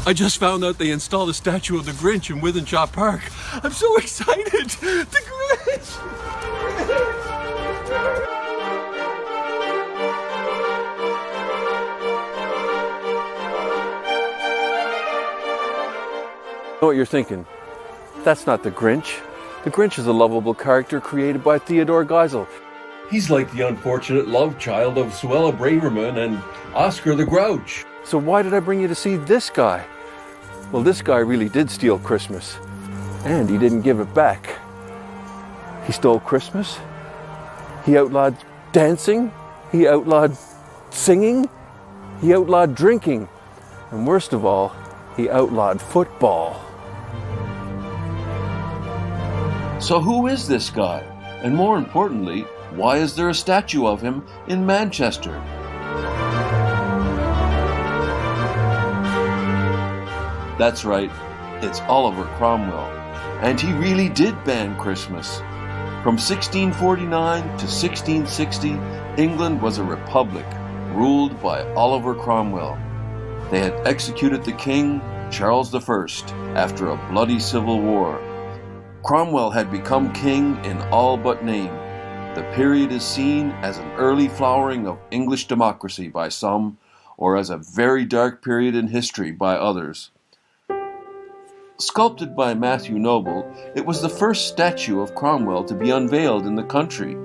I just found out they installed a statue of the Grinch in Wythenshawe Park. I'm so excited! The Grinch! I know what you're thinking. That's not the Grinch. The Grinch is a lovable character created by Theodore Geisel. He's like the unfortunate love child of Suella Braverman and Oscar the Grouch. So why did I bring you to see this guy? Well, this guy really did steal Christmas, and he didn't give it back. He stole Christmas, he outlawed dancing, he outlawed singing, he outlawed drinking, and worst of all, he outlawed football. So who is this guy? And more importantly, why is there a statue of him in Manchester? That's right, it's Oliver Cromwell, and he really did ban Christmas. From 1649 to 1660, England was a republic ruled by Oliver Cromwell. They had executed the king, Charles I, after a bloody civil war. Cromwell had become king in all but name. The period is seen as an early flowering of English democracy by some, or as a very dark period in history by others. Sculpted by Matthew Noble, it was the first statue of Cromwell to be unveiled in the country.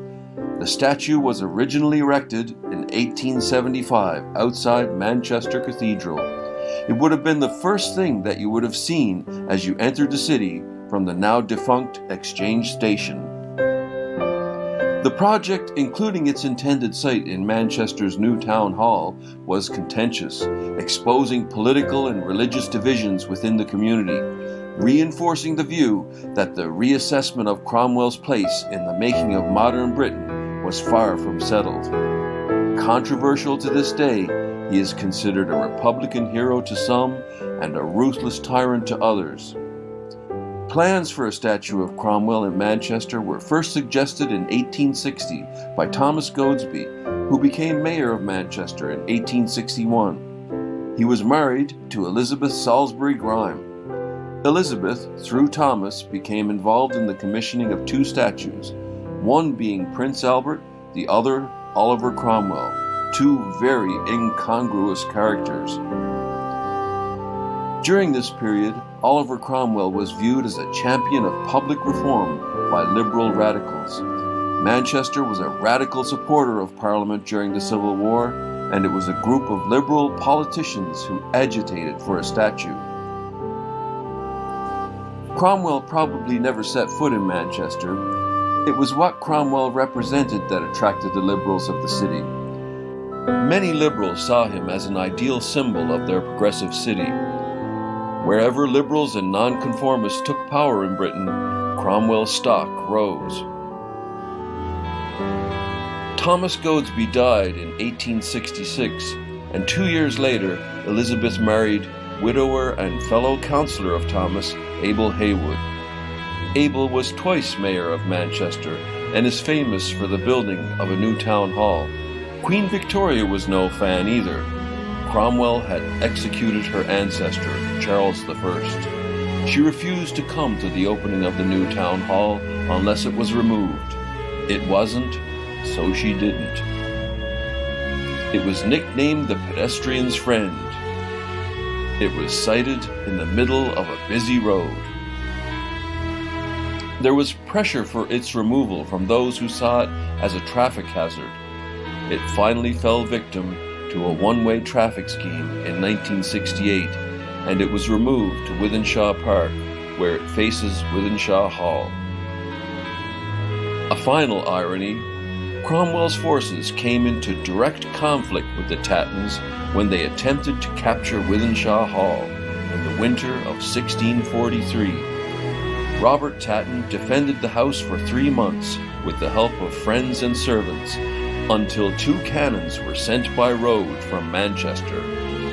The statue was originally erected in 1875 outside Manchester Cathedral. It would have been the first thing that you would have seen as you entered the city from the now defunct Exchange Station. The project, including its intended site in Manchester's new town hall, was contentious, exposing political and religious divisions within the community, reinforcing the view that the reassessment of Cromwell's place in the making of modern Britain was far from settled. Controversial to this day, he is considered a Republican hero to some and a ruthless tyrant to others. Plans for a statue of Cromwell in Manchester were first suggested in 1860 by Thomas Goadsby, who became mayor of Manchester in 1861. He was married to Elizabeth Salisbury Grime. Elizabeth, through Thomas, became involved in the commissioning of two statues, one being Prince Albert, the other Oliver Cromwell, two very incongruous characters. During this period, Oliver Cromwell was viewed as a champion of public reform by liberal radicals. Manchester was a radical supporter of Parliament during the Civil War, and it was a group of liberal politicians who agitated for a statue. Cromwell probably never set foot in Manchester. It was what Cromwell represented that attracted the liberals of the city. Many liberals saw him as an ideal symbol of their progressive city. Wherever liberals and nonconformists took power in Britain, Cromwell's stock rose. Thomas Goadsby died in 1866, and 2 years later, Elizabeth married widower and fellow councillor of Thomas, Abel Heywood. Abel was twice mayor of Manchester and is famous for the building of a new town hall. Queen Victoria was no fan either. Cromwell had executed her ancestor, Charles I. She refused to come to the opening of the new town hall unless it was removed. It wasn't, so she didn't. It was nicknamed the pedestrian's friend. It was sited in the middle of a busy road. There was pressure for its removal from those who saw it as a traffic hazard. It finally fell victim to a one-way traffic scheme in 1968, and it was removed to Wythenshawe Park, where it faces Wythenshawe Hall. A final irony, Cromwell's forces came into direct conflict with the Tattons when they attempted to capture Wythenshawe Hall in the winter of 1643. Robert Tatton defended the house for 3 months with the help of friends and servants, until 2 cannons were sent by road from Manchester,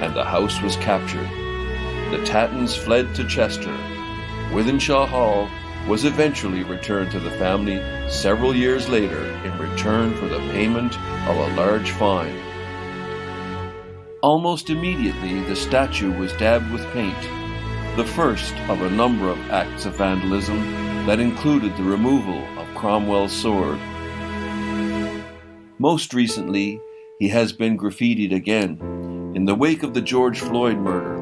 and the house was captured. The Tattons fled to Chester. Wythenshawe Hall was eventually returned to the family several years later in return for the payment of a large fine. Almost immediately, the statue was dabbed with paint, the first of a number of acts of vandalism that included the removal of Cromwell's sword. Most recently, he has been graffitied again in the wake of the George Floyd murder.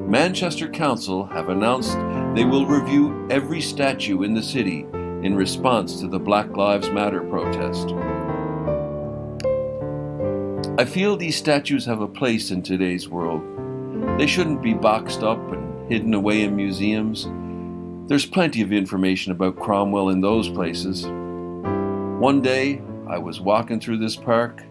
Manchester Council have announced they will review every statue in the city in response to the Black Lives Matter protest. I feel these statues have a place in today's world. They shouldn't be boxed up and hidden away in museums. There's plenty of information about Cromwell in those places. One day, I was walking through this park,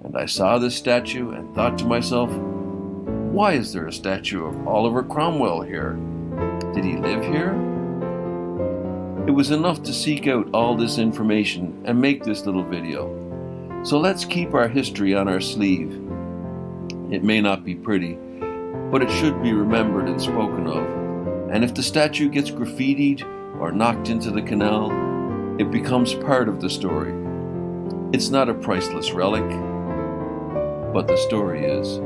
and I saw this statue and thought to myself, why is there a statue of Oliver Cromwell here? Did he live here? It was enough to seek out all this information and make this little video. So let's keep our history on our sleeve. It may not be pretty, but it should be remembered and spoken of. And if the statue gets graffitied or knocked into the canal, it becomes part of the story. It's not a priceless relic, but the story is.